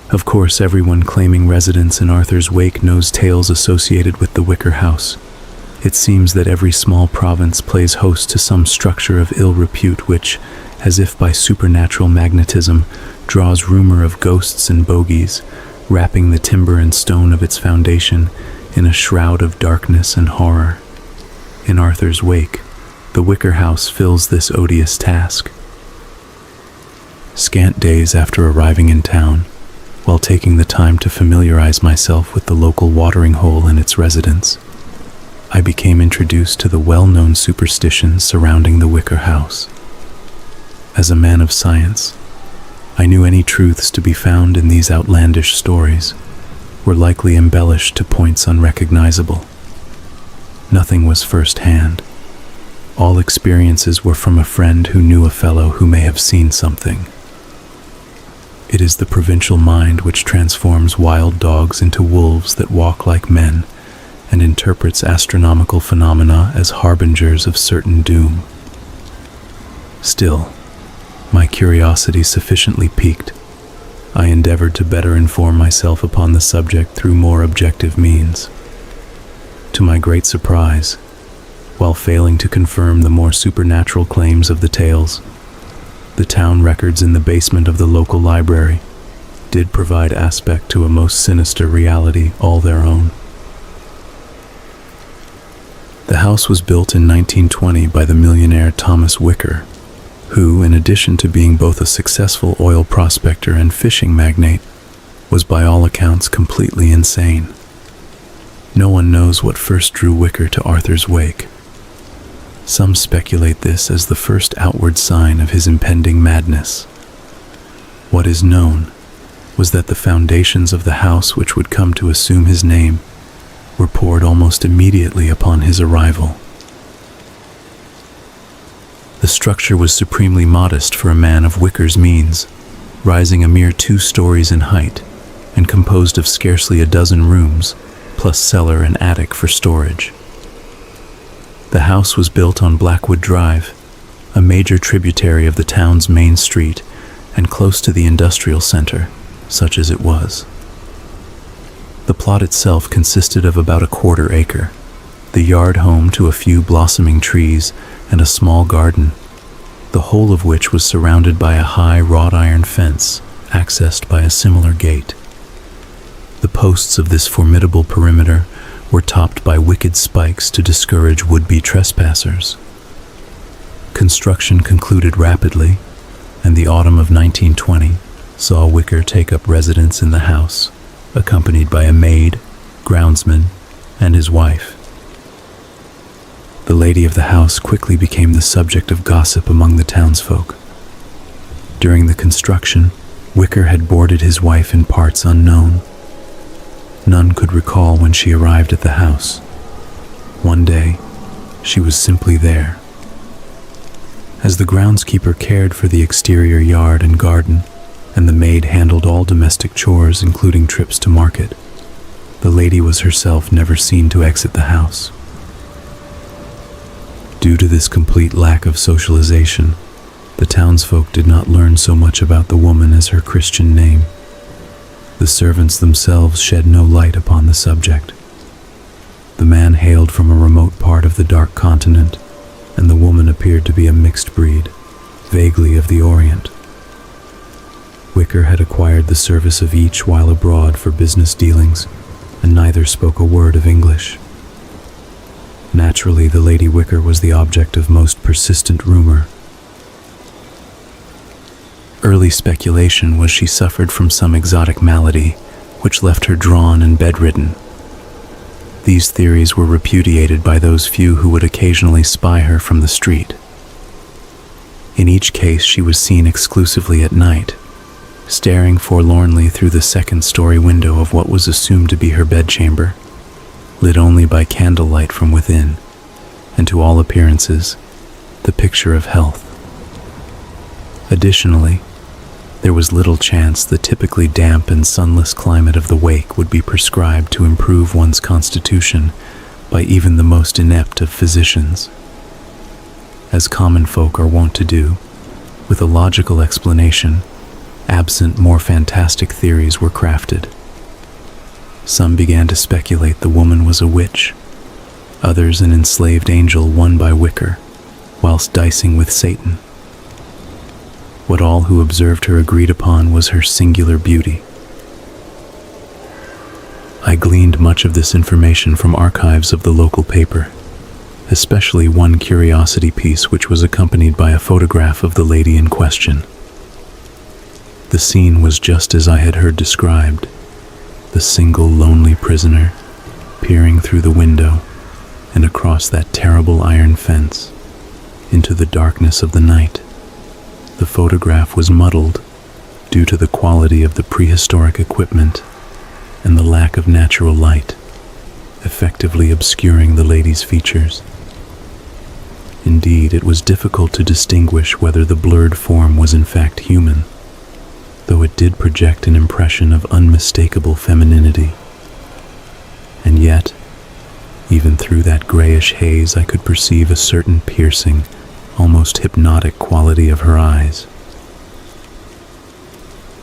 Of course, everyone claiming residence in Arthur's Wake knows tales associated with the Wicker House. It seems that every small province plays host to some structure of ill repute which, as if by supernatural magnetism, draws rumor of ghosts and bogies, wrapping the timber and stone of its foundation in a shroud of darkness and horror. In Arthur's Wake, the Wicker House fills this odious task. Scant days after arriving in town, while taking the time to familiarize myself with the local watering hole and its residents, I became introduced to the well-known superstitions surrounding the Wicker House. As a man of science, I knew any truths to be found in these outlandish stories were likely embellished to points unrecognizable. Nothing was first-hand. All experiences were from a friend who knew a fellow who may have seen something. It is the provincial mind which transforms wild dogs into wolves that walk like men and interprets astronomical phenomena as harbingers of certain doom. Still, my curiosity sufficiently piqued, I endeavored to better inform myself upon the subject through more objective means. To my great surprise, while failing to confirm the more supernatural claims of the tales, the town records in the basement of the local library did provide aspect to a most sinister reality all their own. The house was built in 1920 by the millionaire Thomas Wicker, who, in addition to being both a successful oil prospector and fishing magnate, was by all accounts completely insane. No one knows what first drew Wicker to Arthur's Wake. Some speculate this as the first outward sign of his impending madness. What is known was that the foundations of the house which would come to assume his name were poured almost immediately upon his arrival. The structure was supremely modest for a man of Wicker's means, rising a mere 2 stories in height and composed of scarcely a dozen rooms, plus cellar and attic for storage. The house was built on Blackwood Drive, a major tributary of the town's main street and close to the industrial center, such as it was. The plot itself consisted of about a 1/4 acre, the yard home to a few blossoming trees and a small garden, the whole of which was surrounded by a high wrought iron fence accessed by a similar gate. The posts of this formidable perimeter were topped by wicked spikes to discourage would-be trespassers. Construction concluded rapidly, and the autumn of 1920 saw Wicker take up residence in the house, accompanied by a maid, groundsman, and his wife. The lady of the house quickly became the subject of gossip among the townsfolk. During the construction, Wicker had boarded his wife in parts unknown. None could recall when she arrived at the house. One day, she was simply there. As the groundskeeper cared for the exterior yard and garden, and the maid handled all domestic chores including trips to market, the lady was herself never seen to exit the house. Due to this complete lack of socialization, the townsfolk did not learn so much about the woman as her Christian name. The servants themselves shed no light upon the subject. The man hailed from a remote part of the Dark Continent, and the woman appeared to be a mixed breed, vaguely of the Orient. Wicker had acquired the service of each while abroad for business dealings, and neither spoke a word of English. Naturally, the Lady Wicker was the object of most persistent rumor. Early speculation was she suffered from some exotic malady, which left her drawn and bedridden. These theories were repudiated by those few who would occasionally spy her from the street. In each case, she was seen exclusively at night, staring forlornly through the second-story window of what was assumed to be her bedchamber, lit only by candlelight from within, and to all appearances, the picture of health. Additionally, there was little chance the typically damp and sunless climate of the Wake would be prescribed to improve one's constitution by even the most inept of physicians. As common folk are wont to do, with a logical explanation, absent more fantastic theories were crafted. Some began to speculate the woman was a witch, others an enslaved angel won by Wicker, whilst dicing with Satan. What all who observed her agreed upon was her singular beauty. I gleaned much of this information from archives of the local paper, especially one curiosity piece which was accompanied by a photograph of the lady in question. The scene was just as I had heard described, the single lonely prisoner peering through the window and across that terrible iron fence into the darkness of the night. The photograph was muddled due to the quality of the prehistoric equipment and the lack of natural light, effectively obscuring the lady's features. Indeed, it was difficult to distinguish whether the blurred form was in fact human, though it did project an impression of unmistakable femininity. And yet, even through that grayish haze, I could perceive a certain piercing, almost hypnotic quality of her eyes.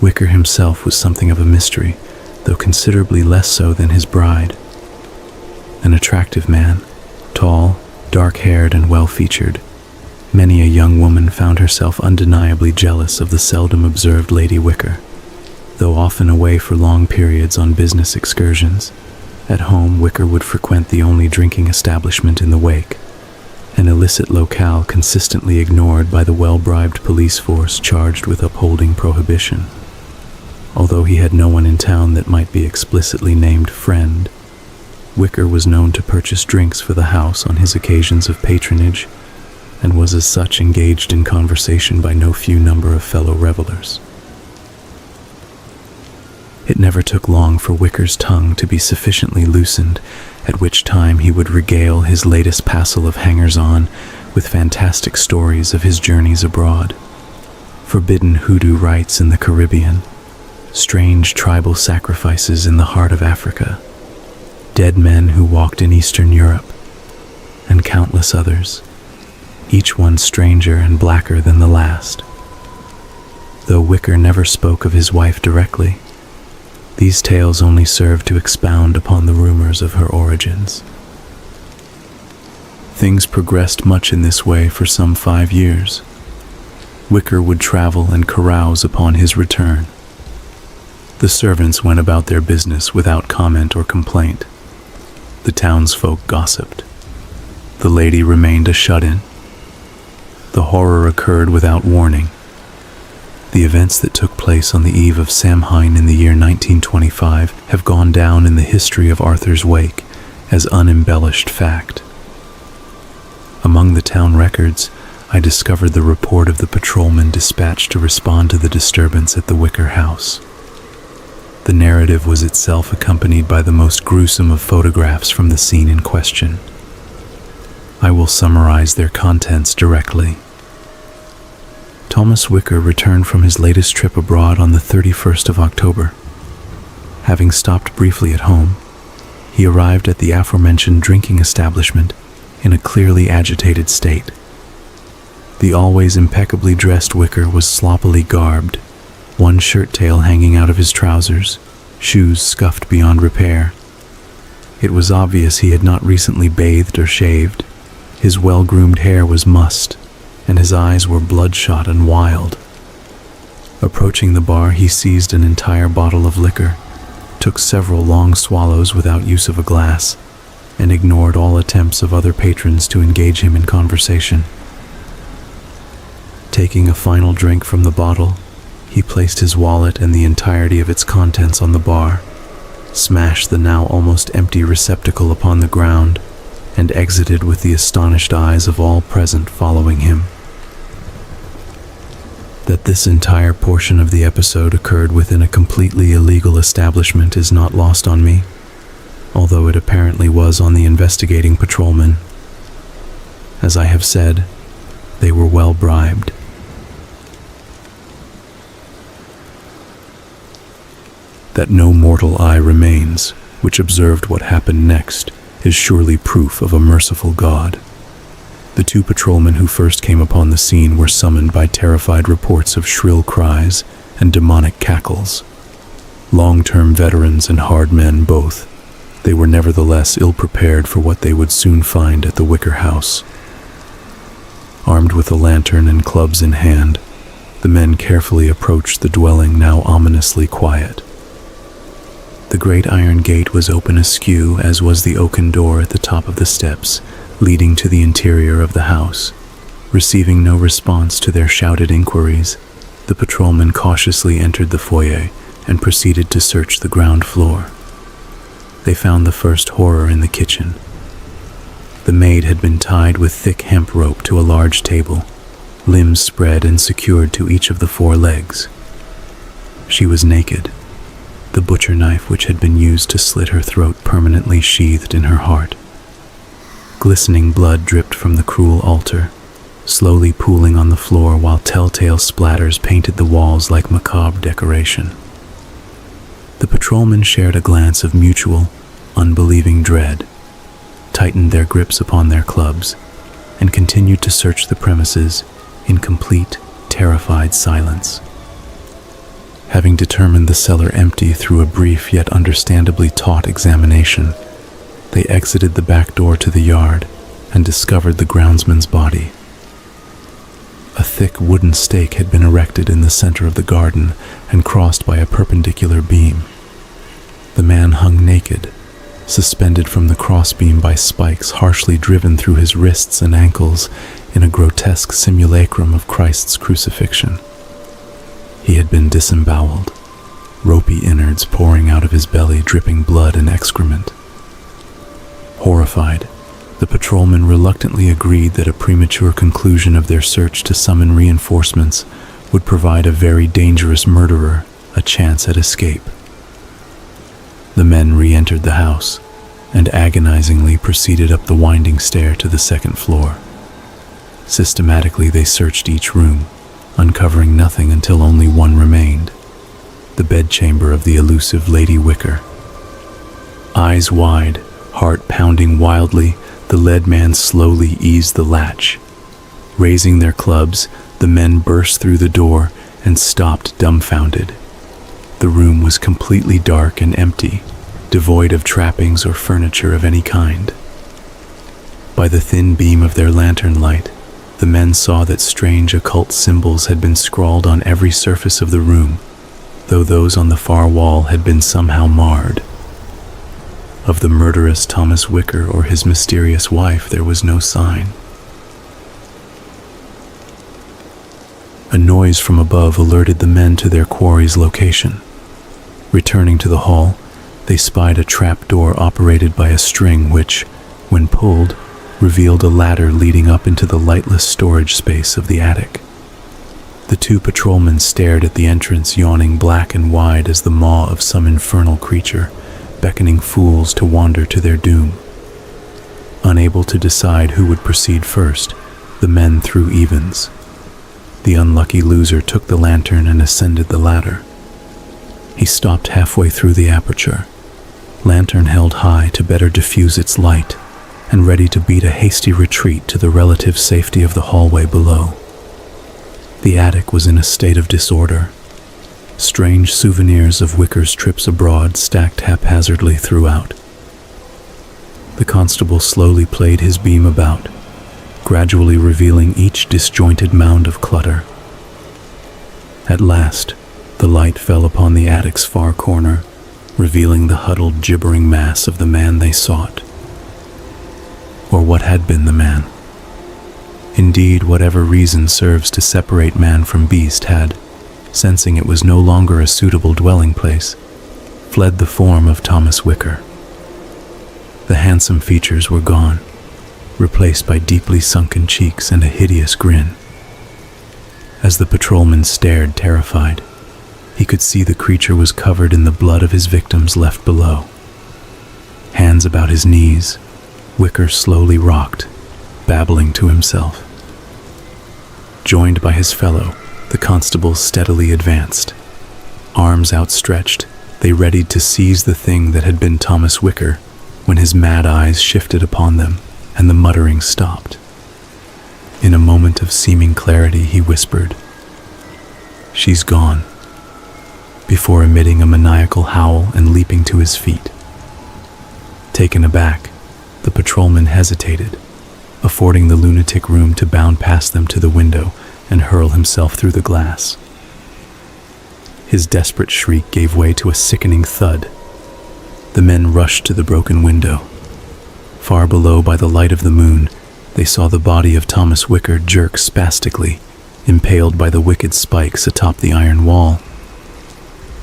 Wicker himself was something of a mystery, though considerably less so than his bride. An attractive man, tall, dark-haired, and well-featured, many a young woman found herself undeniably jealous of the seldom observed Lady Wicker. Though often away for long periods on business excursions, at home Wicker would frequent the only drinking establishment in the Wake, an illicit locale consistently ignored by the well-bribed police force charged with upholding prohibition. Although he had no one in town that might be explicitly named friend, Wicker was known to purchase drinks for the house on his occasions of patronage, and was as such engaged in conversation by no few number of fellow revelers. It never took long for Wicker's tongue to be sufficiently loosened, at which time he would regale his latest passel of hangers-on with fantastic stories of his journeys abroad, forbidden hoodoo rites in the Caribbean, strange tribal sacrifices in the heart of Africa, dead men who walked in Eastern Europe, and countless others, each one stranger and blacker than the last. Though Wicker never spoke of his wife directly, these tales only served to expound upon the rumors of her origins. Things progressed much in this way for some 5 years. Wicker would travel and carouse upon his return. The servants went about their business without comment or complaint. The townsfolk gossiped. The lady remained a shut-in. The horror occurred without warning. The events that took place on the eve of Samhain in the year 1925 have gone down in the history of Arthur's Wake as unembellished fact. Among the town records, I discovered the report of the patrolman dispatched to respond to the disturbance at the Wicker House. The narrative was itself accompanied by the most gruesome of photographs from the scene in question. I will summarize their contents directly. Thomas Wicker returned from his latest trip abroad on the 31st of October. Having stopped briefly at home, he arrived at the aforementioned drinking establishment in a clearly agitated state. The always impeccably dressed Wicker was sloppily garbed, one shirt tail hanging out of his trousers, shoes scuffed beyond repair. It was obvious he had not recently bathed or shaved. His well-groomed hair was mussed, and his eyes were bloodshot and wild. Approaching the bar, he seized an entire bottle of liquor, took several long swallows without use of a glass, and ignored all attempts of other patrons to engage him in conversation. Taking a final drink from the bottle, he placed his wallet and the entirety of its contents on the bar, smashed the now almost empty receptacle upon the ground, and exited with the astonished eyes of all present following him. That this entire portion of the episode occurred within a completely illegal establishment is not lost on me, although it apparently was on the investigating patrolmen. As I have said, they were well bribed. That no mortal eye remains which observed what happened next is surely proof of a merciful God. The 2 patrolmen who first came upon the scene were summoned by terrified reports of shrill cries and demonic cackles. Long-term veterans and hard men both, they were nevertheless ill-prepared for what they would soon find at the Wicker House. Armed with a lantern and clubs in hand, the men carefully approached the dwelling, now ominously quiet. The great iron gate was open askew, as was the oaken door at the top of the steps leading to the interior of the house. Receiving no response to their shouted inquiries, the patrolmen cautiously entered the foyer and proceeded to search the ground floor. They found the first horror in the kitchen. The maid had been tied with thick hemp rope to a large table, limbs spread and secured to each of the 4 legs. She was naked, the butcher knife which had been used to slit her throat permanently sheathed in her heart. Glistening blood dripped from the cruel altar, slowly pooling on the floor while telltale splatters painted the walls like macabre decoration. The patrolmen shared a glance of mutual, unbelieving dread, tightened their grips upon their clubs, and continued to search the premises in complete, terrified silence. Having determined the cellar empty through a brief yet understandably taut examination, they exited the back door to the yard and discovered the groundsman's body. A thick wooden stake had been erected in the center of the garden and crossed by a perpendicular beam. The man hung naked, suspended from the crossbeam by spikes harshly driven through his wrists and ankles in a grotesque simulacrum of Christ's crucifixion. He had been disemboweled, ropey innards pouring out of his belly, dripping blood and excrement. Horrified, the patrolmen reluctantly agreed that a premature conclusion of their search to summon reinforcements would provide a very dangerous murderer a chance at escape. The men re-entered the house and agonizingly proceeded up the winding stair to the second floor. Systematically, they searched each room, uncovering nothing until only one remained, the bedchamber of the elusive Lady Wicker. Eyes wide, heart pounding wildly, the lead man slowly eased the latch. Raising their clubs, the men burst through the door and stopped dumbfounded. The room was completely dark and empty, devoid of trappings or furniture of any kind. By the thin beam of their lantern light, the men saw that strange occult symbols had been scrawled on every surface of the room, though those on the far wall had been somehow marred. Of the murderous Thomas Wicker or his mysterious wife there was no sign. A noise from above alerted the men to their quarry's location. Returning to the hall, they spied a trapdoor operated by a string which, when pulled, revealed a ladder leading up into the lightless storage space of the attic. The 2 patrolmen stared at the entrance, yawning black and wide as the maw of some infernal creature, beckoning fools to wander to their doom. Unable to decide who would proceed first, the men threw evens. The unlucky loser took the lantern and ascended the ladder. He stopped halfway through the aperture, lantern held high to better diffuse its light, and ready to beat a hasty retreat to the relative safety of the hallway below. The attic was in a state of disorder. Strange souvenirs of Wicker's trips abroad stacked haphazardly throughout. The constable slowly played his beam about, gradually revealing each disjointed mound of clutter. At last, the light fell upon the attic's far corner, revealing the huddled, gibbering mass of the man they sought. Or what had been the man. Indeed, whatever reason serves to separate man from beast had, sensing it was no longer a suitable dwelling place, fled the form of Thomas Wicker. The handsome features were gone, replaced by deeply sunken cheeks and a hideous grin. As the patrolman stared, terrified, he could see the creature was covered in the blood of his victims left below. Hands about his knees, Wicker slowly rocked, babbling to himself. Joined by his fellow, the constables steadily advanced. Arms outstretched, they readied to seize the thing that had been Thomas Wicker, when his mad eyes shifted upon them and the muttering stopped. In a moment of seeming clarity, he whispered, "She's gone. before emitting a maniacal howl and leaping to his feet. Taken aback, the patrolman hesitated, affording the lunatic room to bound past them to the window and hurl himself through the glass. His desperate shriek gave way to a sickening thud. The men rushed to the broken window. Far below, by the light of the moon, they saw the body of Thomas Wicker jerk spastically, impaled by the wicked spikes atop the iron wall.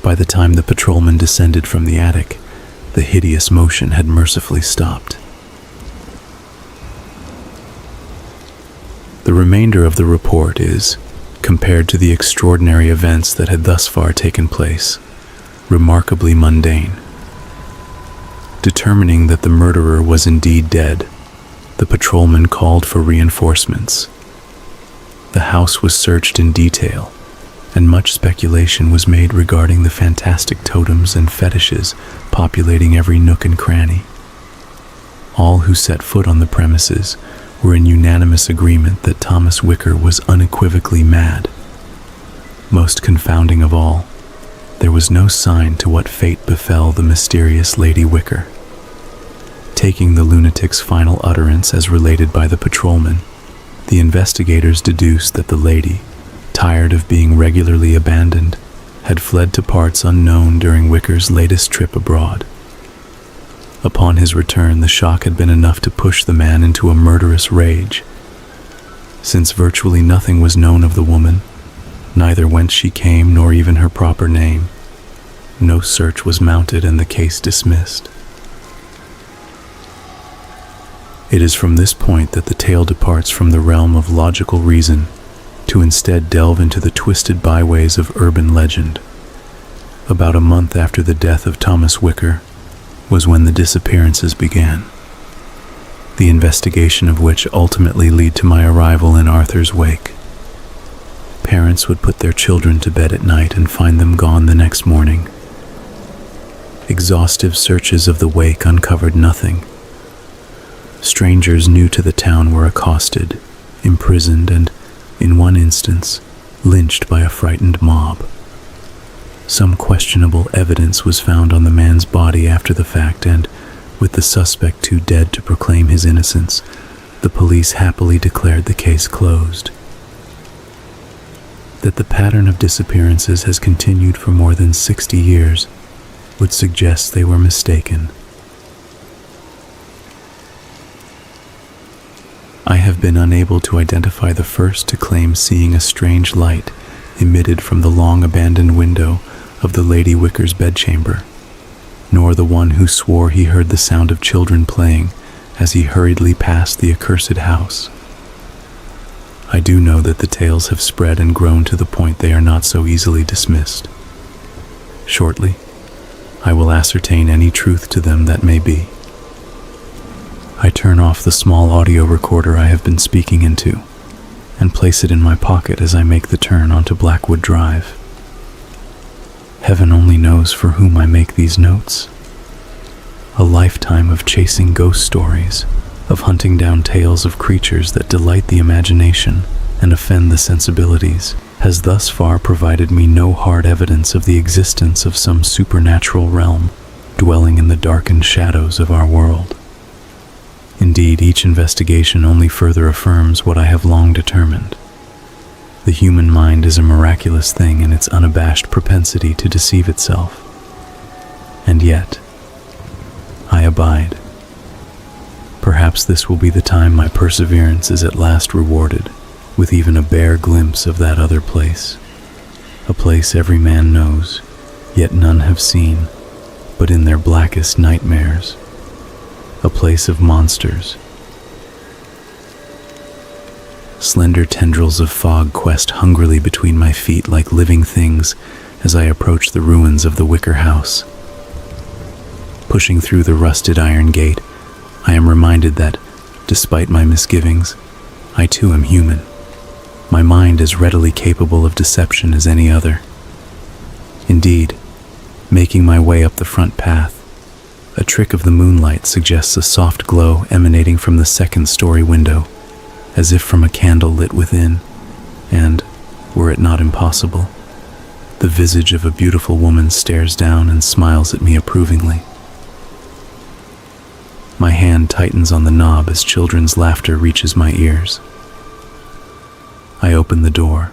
By the time the patrolman descended from the attic, the hideous motion had mercifully stopped. The remainder of the report is, compared to the extraordinary events that had thus far taken place, remarkably mundane. Determining that the murderer was indeed dead, the patrolman called for reinforcements. The house was searched in detail, and much speculation was made regarding the fantastic totems and fetishes populating every nook and cranny. All who set foot on the premises were in unanimous agreement that Thomas Wicker was unequivocally mad. Most confounding of all, there was no sign to what fate befell the mysterious Lady Wicker. Taking the lunatic's final utterance as related by the patrolman, the investigators deduced that the lady, tired of being regularly abandoned, had fled to parts unknown during Wicker's latest trip abroad. Upon his return, the shock had been enough to push the man into a murderous rage. Since virtually nothing was known of the woman, neither whence she came nor even her proper name, no search was mounted and the case dismissed. It is from this point that the tale departs from the realm of logical reason to instead delve into the twisted byways of urban legend. About a month after the death of Thomas Wicker was when the disappearances began, the investigation of which ultimately led to my arrival in Arthur's wake. Parents would put their children to bed at night and find them gone the next morning. Exhaustive searches of the wake uncovered nothing. Strangers new to the town were accosted, imprisoned, and, in one instance, lynched by a frightened mob. Some questionable evidence was found on the man's body after the fact, and, with the suspect too dead to proclaim his innocence, the police happily declared the case closed. That the pattern of disappearances has continued for more than 60 years would suggest they were mistaken. I have been unable to identify the first to claim seeing a strange light emitted from the long-abandoned window of the Lady Wicker's bedchamber, nor the one who swore he heard the sound of children playing as he hurriedly passed the accursed house. I do know that the tales have spread and grown to the point they are not so easily dismissed. Shortly, I will ascertain any truth to them that may be. I turn off the small audio recorder I have been speaking into and place it in my pocket as I make the turn onto Blackwood Drive. Heaven only knows for whom I make these notes. A lifetime of chasing ghost stories, of hunting down tales of creatures that delight the imagination and offend the sensibilities, has thus far provided me no hard evidence of the existence of some supernatural realm dwelling in the darkened shadows of our world. Indeed, each investigation only further affirms what I have long determined. The human mind is a miraculous thing in its unabashed propensity to deceive itself. And yet, I abide. Perhaps this will be the time my perseverance is at last rewarded with even a bare glimpse of that other place, a place every man knows, yet none have seen, but in their blackest nightmares, a place of monsters. Slender tendrils of fog quest hungrily between my feet like living things as I approach the ruins of the Wicker House. Pushing through the rusted iron gate, I am reminded that, despite my misgivings, I too am human. My mind is readily capable of deception as any other. Indeed, making my way up the front path, a trick of the moonlight suggests a soft glow emanating from the second-story window, as if from a candle lit within, and, were it not impossible, The visage of a beautiful woman stares down and smiles at me approvingly. My hand tightens on the knob as children's laughter reaches my ears. I open the door,